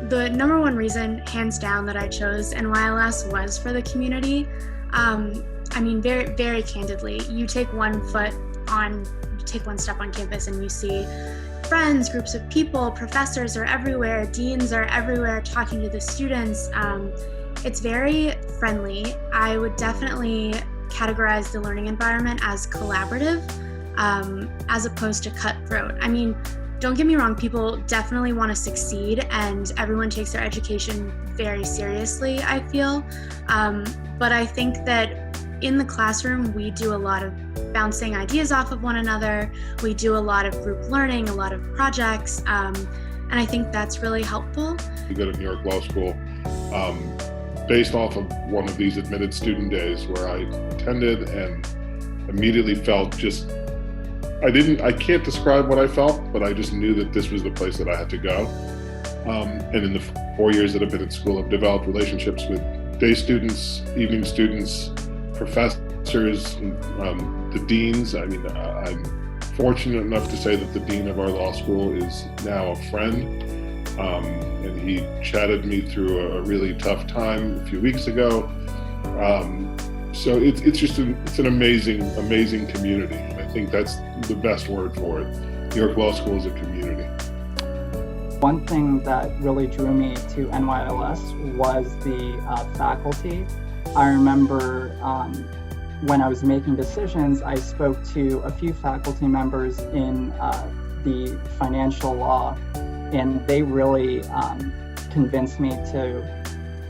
The number one reason, hands down, that I chose NYLS was for the community. I mean, very, very candidly, you take one step on campus and you see friends, groups of people, professors are everywhere, deans are everywhere talking to the students. It's very friendly. I would definitely categorize the learning environment as collaborative, as opposed to cutthroat. I mean, don't get me wrong, people definitely want to succeed and everyone takes their education very seriously, I feel. But I think that in the classroom, we do a lot of bouncing ideas off of one another. We do a lot of group learning, a lot of projects, and I think that's really helpful. You go to New York Law School based off of one of these admitted student days where I attended and immediately felt I can't describe what I felt, but I just knew that this was the place that I had to go. And in the 4 years that I've been at school, I've developed relationships with day students, evening students, professors, the deans. I mean, I'm fortunate enough to say that the dean of our law school is now a friend. And he chatted me through a really tough time a few weeks ago. So it's an amazing community. And I think that's the best word for it. New York Law School is a community. One thing that really drew me to NYLS was the faculty. I remember when I was making decisions, I spoke to a few faculty members in the financial law, and they really convinced me to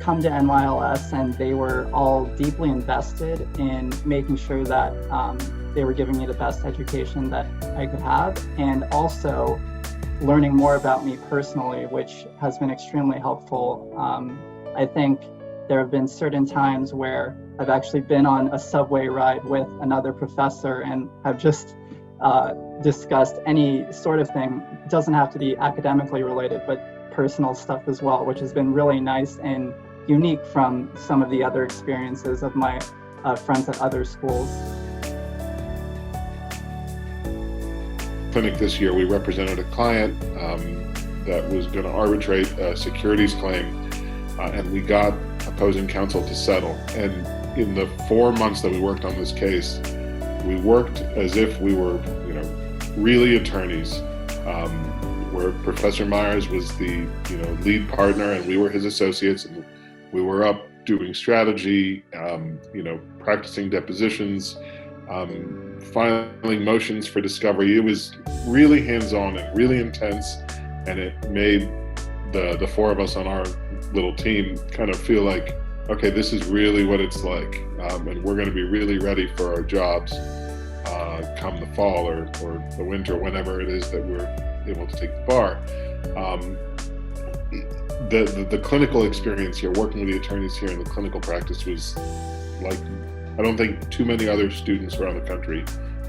come to NYLS, and they were all deeply invested in making sure that they were giving me the best education that I could have, and also learning more about me personally, which has been extremely helpful. I think there have been certain times where I've actually been on a subway ride with another professor and have just discussed any sort of thing. It doesn't have to be academically related, but personal stuff as well, which has been really nice and unique from some of the other experiences of my friends at other schools. Clinic this year, we represented a client that was going to arbitrate a securities claim, and we got opposing counsel to settle. And in the 4 months that we worked on this case, we worked as if we were, really attorneys. Where Professor Myers was the, lead partner, and we were his associates, and we were up doing strategy, practicing depositions, filing motions for discovery. It was really hands-on and really intense, and it made the four of us on our little team kind of feel like, okay, this is really what it's like, and we're going to be really ready for our jobs come the fall or the winter, whenever it is that we're able to take the bar. The clinical experience here, working with the attorneys here in the clinical practice, was like, I don't think too many other students around the country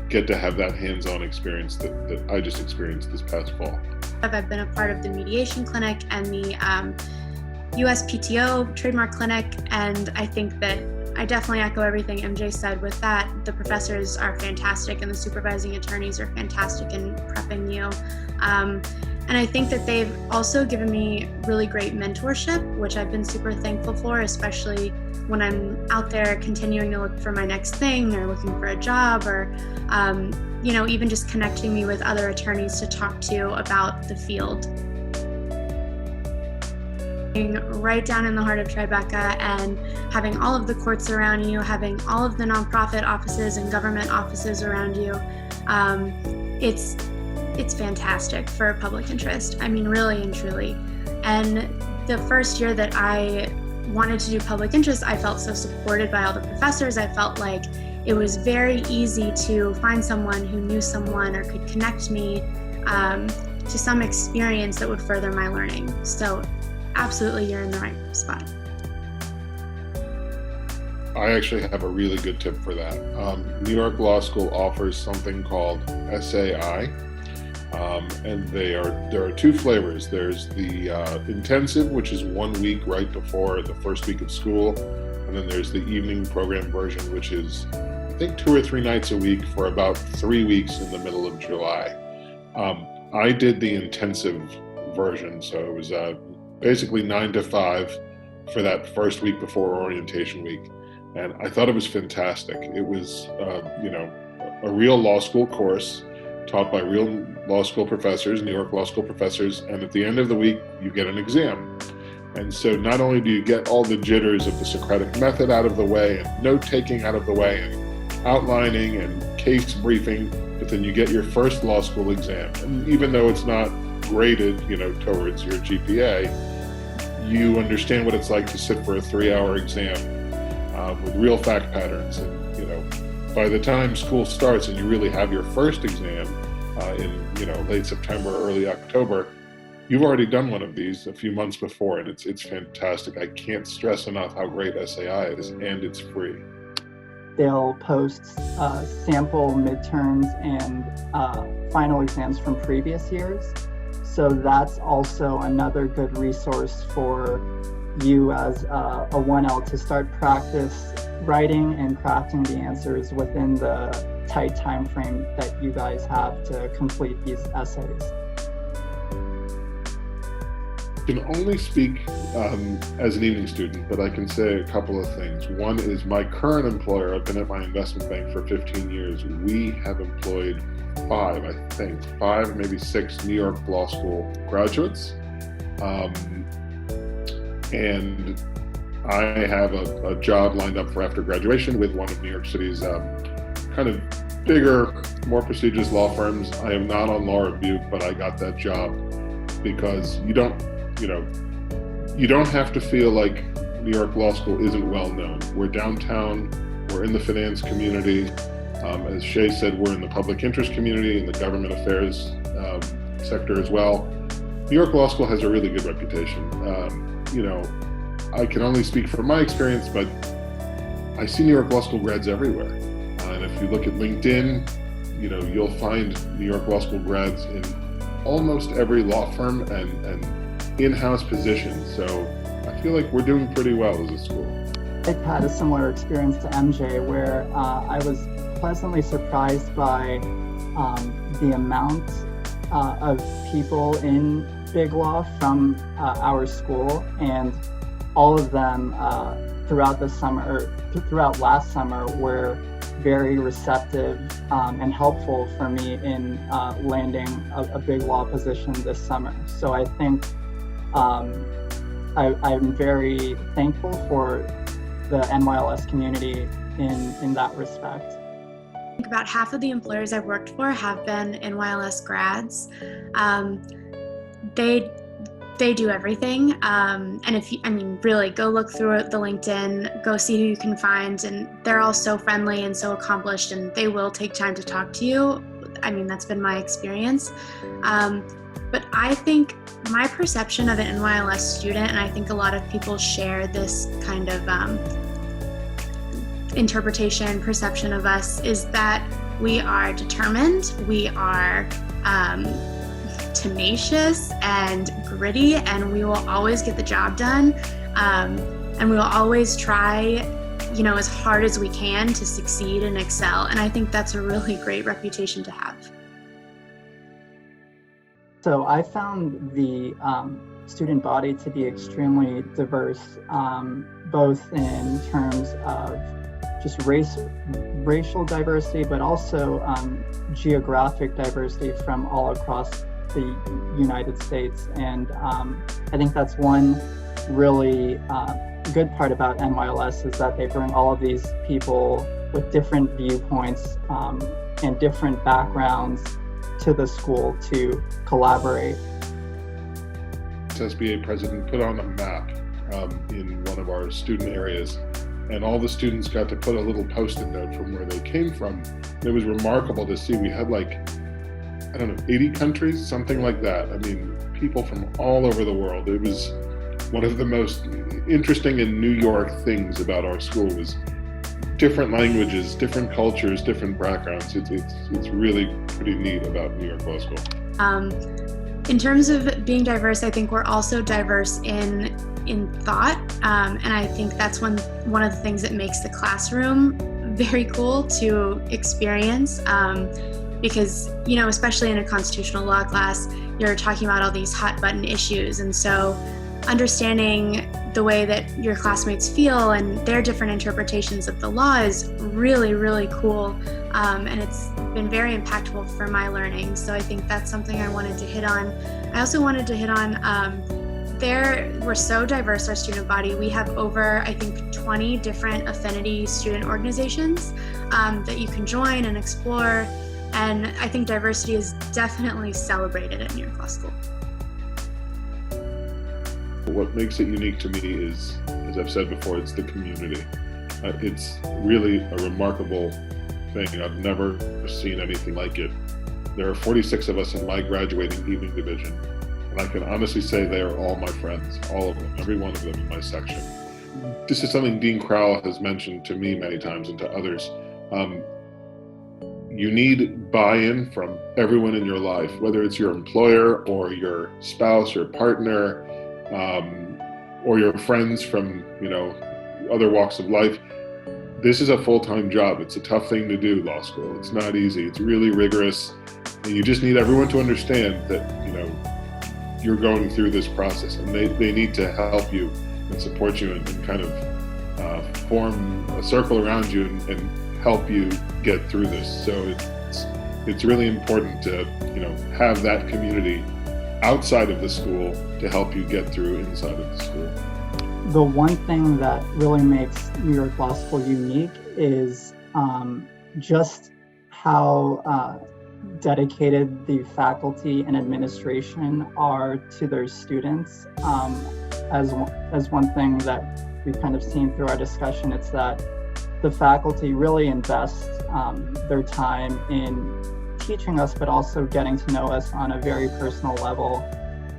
get to have that hands-on experience that I just experienced this past fall. I've been a part of the mediation clinic and the USPTO trademark clinic, and I think that I definitely echo everything MJ said with that. The professors are fantastic and the supervising attorneys are fantastic in prepping you. And I think that they've also given me really great mentorship, which I've been super thankful for, especially when I'm out there continuing to look for my next thing or looking for a job, or even just connecting me with other attorneys to talk to about the field. Right down in the heart of Tribeca and having all of the courts around you, having all of the nonprofit offices and government offices around you, it's fantastic for public interest. I mean, really and truly. And the first year that I wanted to do public interest, I felt so supported by all the professors. I felt like it was very easy to find someone who knew someone or could connect me to some experience that would further my learning. So absolutely, you're in the right spot. I actually have a really good tip for that. New York Law School offers something called SAI, and there are two flavors. There's the intensive, which is 1 week right before the first week of school, and then there's the evening program version, which is, I think, 2 or 3 nights a week for about 3 weeks in the middle of July. I did the intensive version, so it was basically 9 to 5 for that first week before orientation week, and I thought it was fantastic. It was, a real law school course taught by real law school professors, New York law school professors, and at the end of the week, you get an exam. And so not only do you get all the jitters of the Socratic method out of the way, and note-taking out of the way, and outlining and case briefing, but then you get your first law school exam. And even though it's not graded, towards your GPA, you understand what it's like to sit for a 3-hour exam with real fact patterns. And, by the time school starts and you really have your first exam in, late September, early October, you've already done one of these a few months before, and it's fantastic. I can't stress enough how great SAI is, and it's free. They'll post sample midterms and final exams from previous years. So that's also another good resource for you as a 1L to start practice writing and crafting the answers within the tight time frame that you guys have to complete these essays. I can only speak as an evening student, but I can say a couple of things. One is my current employer. I've been at my investment bank for 15 years. We have employed 5, maybe 6 New York Law School graduates. And I have a job lined up for after graduation with one of New York City's kind of bigger, more prestigious law firms. I am not on law review, but I got that job because you don't have to feel like New York Law School isn't well known. We're downtown, we're in the finance community. As Shay said, we're in the public interest community, in the government affairs sector as well. New York Law School has a really good reputation. I can only speak from my experience, but I see New York Law School grads everywhere. And if you look at LinkedIn, you'll find New York Law School grads in almost every law firm and in-house positions. So I feel like we're doing pretty well as a school. I've had a similar experience to MJ where I was pleasantly surprised by the amount of people in big law from our school, and all of them throughout last summer were very receptive and helpful for me in landing a big law position this summer. So I think I'm very thankful for the NYLS community in that respect. I think about half of the employers I've worked for have been NYLS grads. They do everything. And really go look through the LinkedIn, go see who you can find, and they're all so friendly and so accomplished, and they will take time to talk to you. That's been my experience. But I think my perception of an NYLS student, and I think a lot of people share this kind of perception of us, is that we are determined, we are tenacious and gritty, and we will always get the job done, and we will always try as hard as we can to succeed and excel. And I think that's a really great reputation to have. So I found the student body to be extremely diverse, both in terms of just racial diversity, but also geographic diversity from all across the United States. And I think that's one really good part about NYLS, is that they bring all of these people with different viewpoints and different backgrounds to the school to collaborate. SBA president put on a map in one of our student areas, and all the students got to put a little post-it note from where they came from. It was remarkable to see. We had 80 countries, something like that. People from all over the world. It was one of the most interesting and New York things about our school was different languages, different cultures, different backgrounds. It's really pretty neat about New York Law School. In terms of being diverse, I think we're also diverse in thought, and I think that's one of the things that makes the classroom very cool to experience. because, you know, especially in a constitutional law class, you're talking about all these hot button issues. And so understanding the way that your classmates feel and their different interpretations of the law is really, really cool. And it's been very impactful for my learning. So I think that's something I wanted to hit on. I also wanted to hit on, we're so diverse, our student body. We have over, I think, 20 different affinity student organizations that you can join and explore. And I think diversity is definitely celebrated at New York Law School. What makes it unique to me is, as I've said before, it's the community. It's really a remarkable thing. I've never seen anything like it. There are 46 of us in my graduating evening division, and I can honestly say they are all my friends, all of them, every one of them in my section. This is something Dean Crowell has mentioned to me many times and to others. You need buy-in from everyone in your life, whether it's your employer or your spouse or partner, or your friends from, you know, other walks of life. This is a full-time job. It's a tough thing to do, law school. It's not easy. It's really rigorous. And you just need everyone to understand that, you know, you're going through this process, and they need to help you and support you and kind of form a circle around you and help you get through this. So it's really important to, you know, have that community outside of the school to help you get through inside of the school. The one thing that really makes New York Law School unique is just how dedicated the faculty and administration are to their students. As one thing that we've kind of seen through our discussion, it's that the faculty really invest their time in teaching us, but also getting to know us on a very personal level.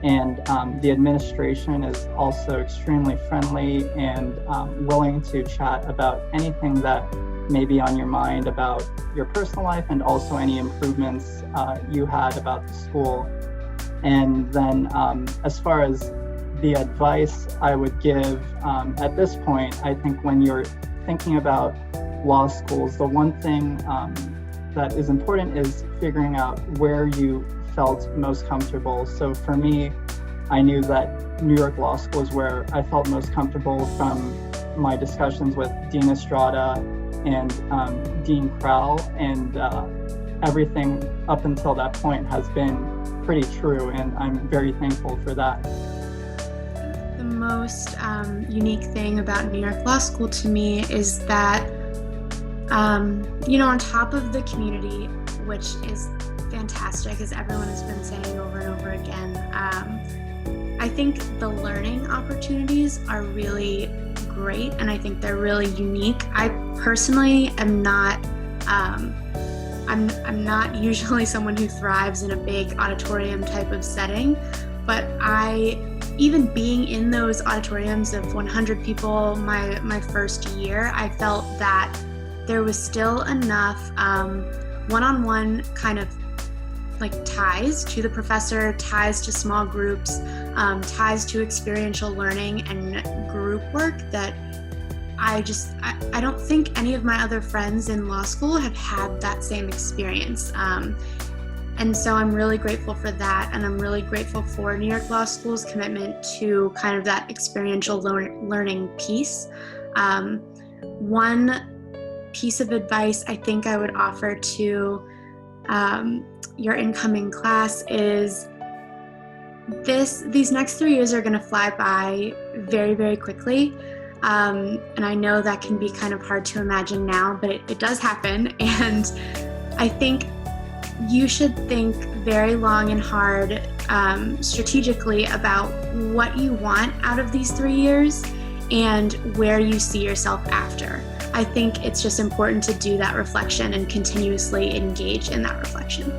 And the administration is also extremely friendly and willing to chat about anything that may be on your mind about your personal life, and also any improvements you had about the school. And then as far as the advice I would give at this point, I think when you're thinking about law schools, the one thing that is important is figuring out where you felt most comfortable. So for me, I knew that New York Law School is where I felt most comfortable from my discussions with Dean Estrada and Dean Crowell, and everything up until that point has been pretty true, and I'm very thankful for that. The most unique thing about New York Law School to me is that, you know, on top of the community, which is fantastic, as everyone has been saying over and over again, I think the learning opportunities are really great, and I think they're really unique. I personally am not, I'm not usually someone who thrives in a big auditorium type of setting, but even being in those auditoriums of 100 people my first year, I felt that there was still enough one-on-one kind of like ties to the professor, ties to small groups, ties to experiential learning and group work that I don't think any of my other friends in law school have had that same experience. And so I'm really grateful for that, and I'm really grateful for New York Law School's commitment to kind of that experiential learning piece. One piece of advice I think I would offer to your incoming class is these next 3 years are going to fly by very, very quickly. And I know that can be kind of hard to imagine now, but it does happen. And I think you should think very long and hard strategically about what you want out of these 3 years and where you see yourself after. I think it's just important to do that reflection and continuously engage in that reflection.